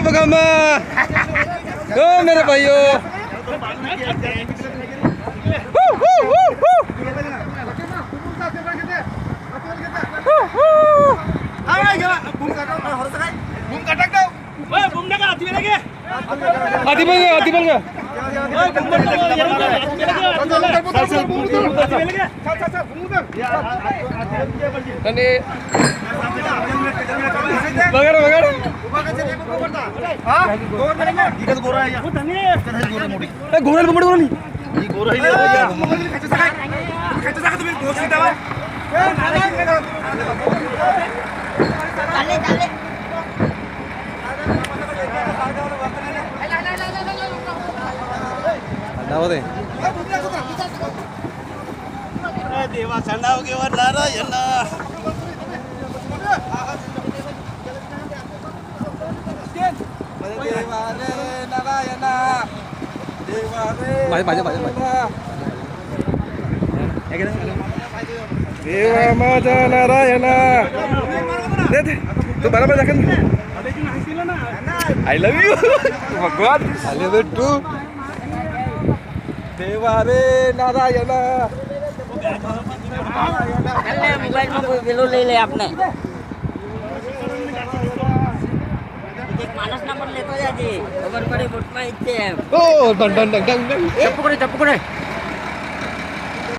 बगामा मेरे भाइयों आती बन गया बगर गोरा गोरा देवा सांडाव घेवर नारायण देवा माझा नारायण दे तू बरोबर दाखव आय लव्ह यू भगवान आय लव्ह यू टू देवा रे नारायण मोबाइल में कोई बिलो ले ले आपने मानस नंबर लेतो जाजी खबर पडे बुटमा इथे ओ डंग डंग डंग चप्पू करे